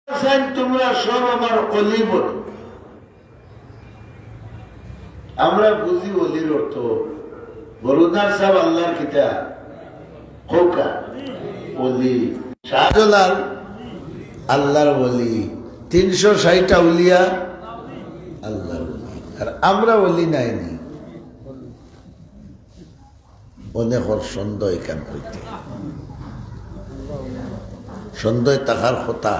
তোমরা সব আমার অলি বলো। আমরা বুঝি অলির অর্থ বরুদার সাহেব আল্লাহর কিতাব খোকা অলি, শাহজালাল আল্লাহর অলি, 360 আউলিয়া আল্লাহর অলি। আর আমরা অলি নাইনি অনেক সন্দেহ কেন হইতে সন্দেহ তাহার কথা।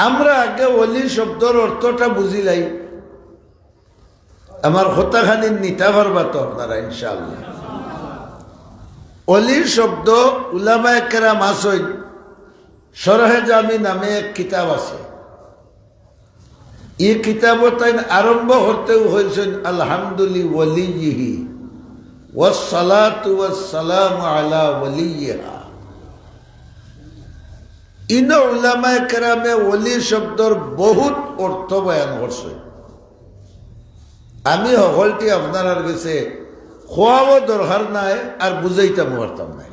আমরা আগে অলি শব্দর অর্থটা বুঝিলাই, আমার কথাখানি নিতে পারবা তো আপনারা ইনশাআল্লাহ। অলির শব্দ উলামায়ে কেরাম আসেন, শরহে জামি নামে এক কিতাব আছে। এই কিতাবত তাই আরম্ভ করতেও হয়েছেন আলহামদুলিল্লাহি ওয়ালিহি ওয়াসসালাতু ওয়াসসালামু আলা ওয়ালিয়িহা। ইন উলামায়ে কেরামে ওলি শব্দর বহুত অর্থ বয়ান করছে। আমি সকলটি আপনার কাছে খোয়াও দরকার নাই আর বুঝাইতাম পারতাম নাই।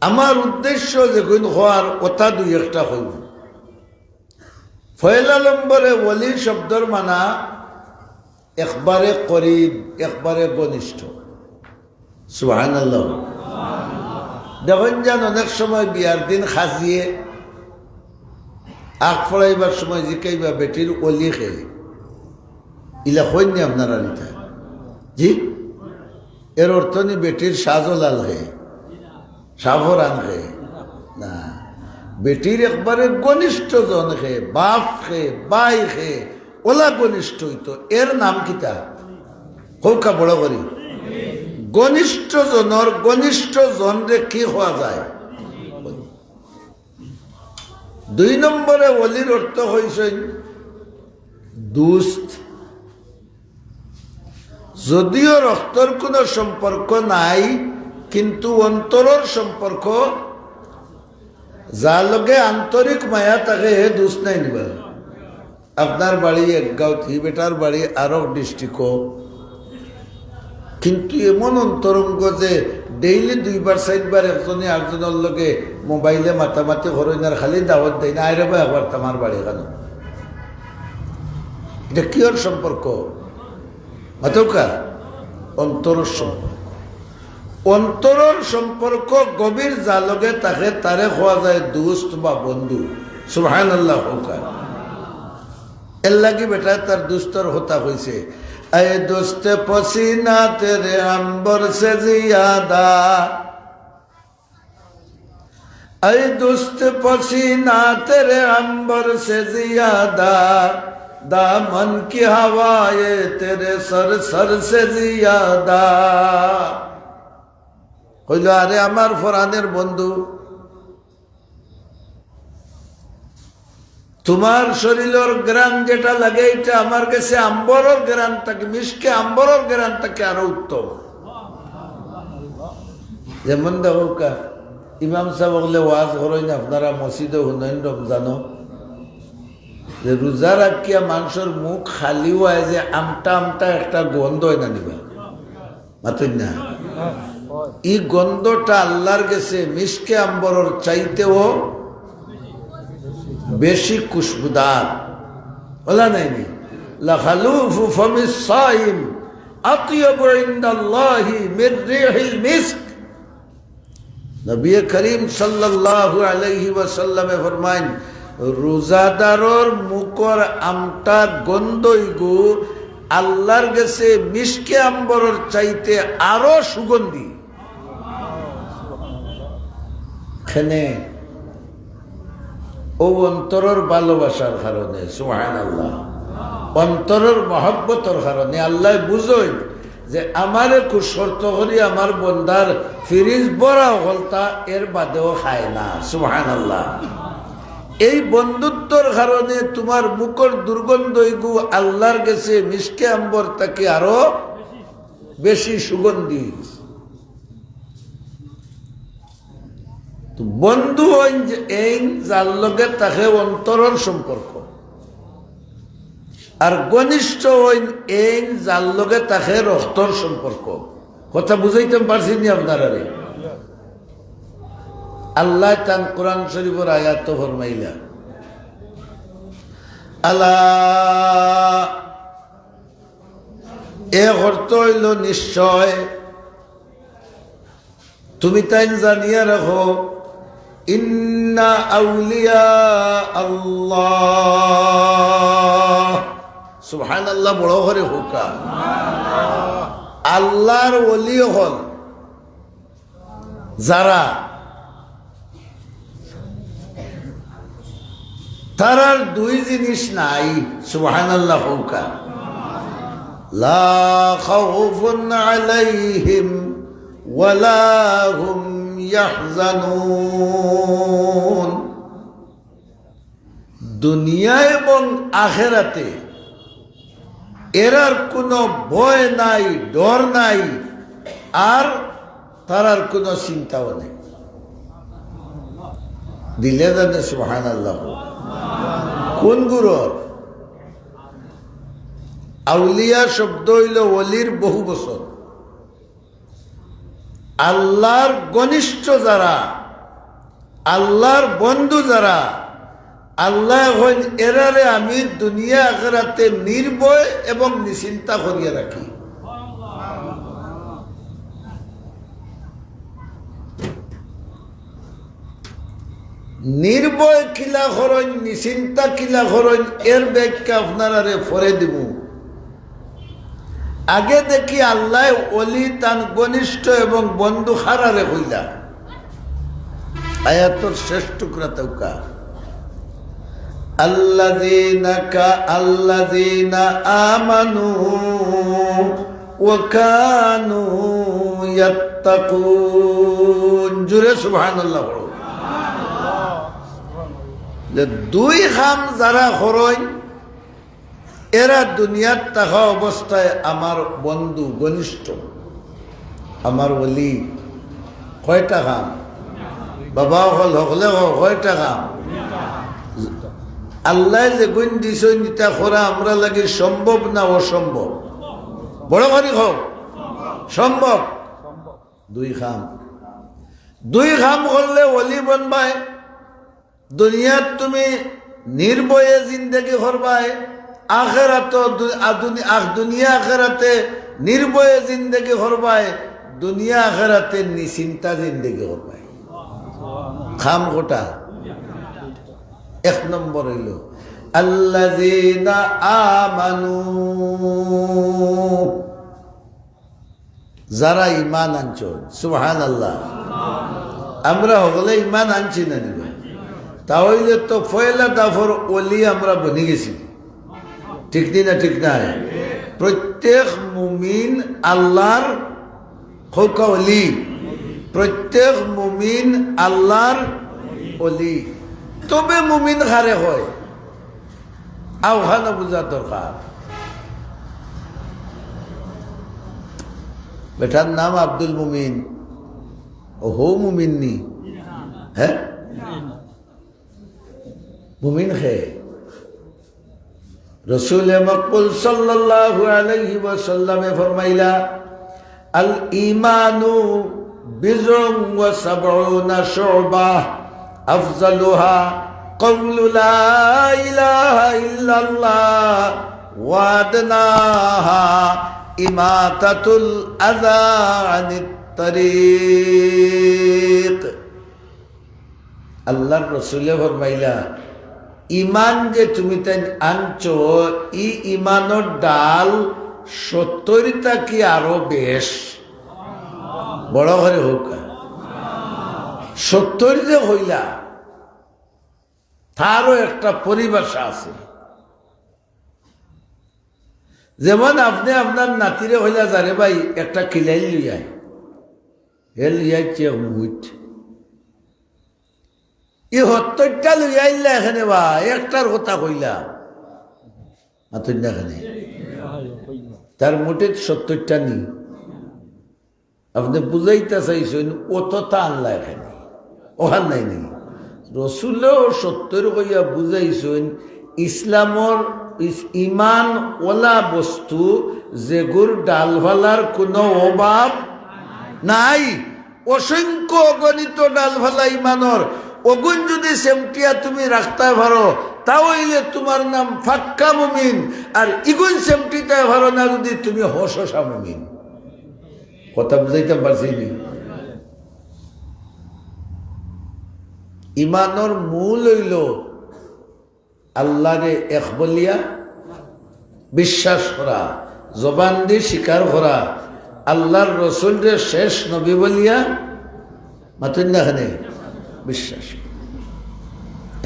আমার উদ্দেশ্য যখন হওয়ার কথা দুই একটা হইব। পয়লা নম্বরে ওলি শব্দর মানা একবারে করিব, একবারে ঘনিষ্ঠ। সুবহানাল্লাহ। দেখুন যান অনেক সময় বিয়ার দিন সাজিয়ে আগ ফড়াইবার সময় জিকাইবা বেটির অলি খেয়ে ইলা হইনি আপনারা নিতা জি, এর অর্থ নি বেটির শাহজালাল খেয়ে সাফরান খেয়ে না, বেটির একবারে ঘনিষ্ঠ জন খেয়ে, বাপ খেয়ে, বাই খেয়ে, ওলা ঘনিষ্ঠ হইতো। এর নাম কিতা হৌকা বড় করি ঘনিষ্ঠ জনের ঘনিষ্ঠ জনরে কি হওয়া যায়। দুই নম্বরে অলির অর্থ হয়েছে দুস্ত। যদিও রক্তর কোনো সম্পর্ক নাই, কিন্তু অন্তরের সম্পর্ক, যার লগে আন্তরিক মায়া তাকে হে দুস্ত নাই নিবা। আপনার বাড়ি এক গাঁও, হি বেটার বাড়ি আরো ডিস্ট্রিক্ট, কিন্তু এমন অন্তরঙ্গ যে ডেইলি 2বার 4বার একজনে আরেকজনের লগে মোবাইলে মাতামাতি করেন আর খালি দাওয়াত দেয় না, আরে ভাই একবার তোমার বাড়ি কেন। এটা কিয়র সম্পর্ক মাতকা? অন্তরের সম্পর্ক। অন্তরের সম্পর্ক গভীর যার লগে তাকে তারে হওয়া যায় দোস্ত বা বন্ধু। সুবহানাল্লাহ। এর লাগি বেটা তার দুস্তর হতা হয়েছে ऐ दोस्त पसीना तेरे अंबर से ज्यादा, ऐ दोस्त पसीना तेरे अंबर से ज्यादा, दामन की हवाएं तेरे सर सर से ज्यादा। কইল আরে আমার ফরানের বন্ধু, তোমার শরীরের গ্রাম যেটা লাগে এটা আমার কাছে আম্বরের গ্রাম থাকে, মিশকে আম্বরের গ্রাম থাকে আরো উত্তম। যেমন দেখো ইমাম সাহেব বলে ওয়াজ করেন, আপনারা মসজিদে শুনেন রমজানো যে রোজা রাখিয়া মানুষের মুখ খালি হয় যে আমটা আমটা একটা গন্ধ হয় না নিবা মাতেন না। এই গন্ধটা আল্লাহর কাছে মিশকে আম্বরের চাইতেও বেশি খুশবুদার। বলা নাইনি লাখালুফু ফামিস সাইম আতিয়াবু ইনদাল্লাহি মির রিহিল মিস্ক। নবী করিম সাল্লাল্লাহু আলাইহি ওয়াসাল্লামে ফরমায়েন, রোজাদারর মুখর আমটা গন্ধইগু আল্লাহর কাছে মিশকে আম্বরের চাইতে আরো সুগন্ধি। এখানে ও অন্তরের ভালোবাসার কারণে, সুবহানাল্লাহ, অন্তরের মহব্বতের কারণে আল্লাহ বুঝেন যে আমারে খুব শর্ত করি আমার বন্দার ফিরিজ বড়া হলতা এর বাদেও খায় না। সুবহানাল্লাহ। এই বন্ধুত্বর কারণে তোমার মুখর দুর্গন্ধ ইগু আল্লাহর কাছে মিশকে আম্বর তাকে আরো বেশি সুগন্ধি। বন্ধু এই যার লগে তাকে অন্তরের সম্পর্ক, আর ঘনিষ্ঠ হইন এই যার লগে তাকে রক্তর সম্পর্ক। কথা বুঝাইতে পারছি নি আপনারা? আল্লাহ তান কোরআন শরীফের আয়াত ফরমাইলা আলা এ অর্থ হইল নিশ্চয় তুমি তাই জানিয়া রাখো ইন্না আউলিয়া আল্লাহ সুবহানাল্লাহ বড় করে হুকা আল্লাহর ওলি হল যারা তারার দুই জিনিস নাই সুবহানাল্লাহ হুকা লা খাউফুন আলাইহিম ওয়ালা হুম ইয়াহজানুন দুনিয়া এবং আখিরাতে এরার কোনো ভয় নাই ডর নাই আর তারার কোনো চিন্তাও নেই দিলে জানে সুবহানাল্লাহ কোন গুরুর আউলিয়া শব্দ হইল ওলির বহু বছর আল্লাহর ঘনিষ্ঠ যারা আল্লাহর বন্ধু যারা আল্লাহ হইল এরারে আমি দুনিয়া আখিরাতে নির্ভয় এবং নিশ্চিন্তা করিয়া রাখি নির্ভয় কিলা খরণ নিশ্চিন্তা কিলা খরণ এর ব্যাখ্যা আপনারা ফরে দিব আগে দেখি আল্লাহ ওলি তান ঘনিষ্ঠ এবং বন্ধু হারারে হইলা আয়াতর শেষ টুকরা তৌকা আল্লাযীনা আমানু ওয়া কানু ইয়াত্তাকুন জুরে সুবহানাল্লাহ যে দুই খাম যারা হরই এরা দুনিয়ার থাকা অবস্থায় আমার বন্ধু ঘনিষ্ঠ আমার ওলি কয়টা খাম বাবা হল হলে কয়টা খাম আল্লাহ যে গুণ দিছ নিতা করা আমরা লাগে সম্ভব না অসম্ভব বড় ভারী হোক সম্ভব দুই খাম করলে ওলি বনবায় দুনিয়াত তুমি নির্ভয়ে জিন্দগি করবায় আখেরাত দুনিয়া আখেরাতে নির্ভয়ে জিন্দগি করবায় দুনিয়া আখেরাতে নিশ্চিন্তা জিন্দগি করবায় খাম গোটা এক নম্বর হইল আল্লাযীনা আমানু যারা ঈমান আনছো সুবহানাল্লাহ আমরা হলে ঈমান আনছি না নিবা তাহলে তো পয়লা দাফর ওলি আমরা বনে গেছি ঠিক না ঠিক না প্রত্যেক মুমিন আল্লাহর হোকা ওলি প্রত্যেক মুমিন আল্লাহর ওলি তবে মুমিন হারে হয় আওখানে বোঝা দরকার বেটার নাম আব্দুল মুমিন ও হো মুমিন নি হ্যাঁ মুমিন হে রসুল মকবুল সাল্লাল্লাহু আলাইহি ওয়াসাল্লামে ফরমাইলা আল ঈমানু বিজুম ওয়া সাবউনা শুবা আফজালুহা কওলু লা ইলাহা ইল্লাল্লাহ ওয়া আদনাহা ইমাতাতুল আযা আনিত তরিক আল্লাহর রসুলে ফরমাইলা ইমান যে তুমি তাই আনছো ই ইমানের ডাল 70টা কি আরো বেশ বড় ঘরে হোক 70 যে হইলা তারও একটা পরিভাষা আছে যেমন আপনি আপনার নাতিরে হইলা জানে ভাই একটা খিলাই লইয়াই হে লইয়াই চেয়ে মুঠ ই 70টা লইয়াইলা এখানে বা একটার কথা কইলা আতুন এখানে তার মোটে 70টা নি আপনি বুঝাইতে চাইছেন অতটা আনলা এখানে ওখান নাই নেই রসুলেও 70 কইয়া বুঝাইছেন ইসলামর ইমান ওলা বস্তু যেগুর ডালভালার কোনো অভাব নাই অসংখ্য অগণিত ডালফালা ইমানর অগুন যদি সেমটিয়া তুমি রাখতে পারো তাহলে তোমার নাম ফাক্কা মুমিন, আর ইগুন সেমটিতে পারো না যদি তুমি হসসা মুমিন। কথা বুঝাইতে পারছি নি? ইমানর মূল হইল আল্লাহরে এক বলিয়া বিশ্বাস করা, জবান দিয়ে স্বীকার করা, আল্লাহর রসুলের শেষ নবী বলিয়া মাতুন নাখানে বিশ্বাস।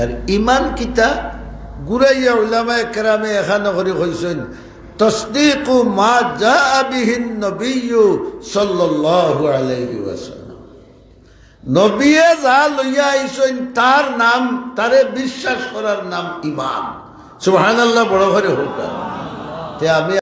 আর ইমান কিতা গুরাইয়া উলামায়ে কেরামে এখানে করে কইছেন তসদিকু মা জাআ বিহিন নবিয়্যু সাল্লাল্লাহু আলাইহি ওয়াসাল্লাম। নবিয়ে যা লইয়া আইছেন তার নাম, তারে বিশ্বাস করার নাম ইমান। সুবহানাল্লাহ, বড় করে হোক। তে আমি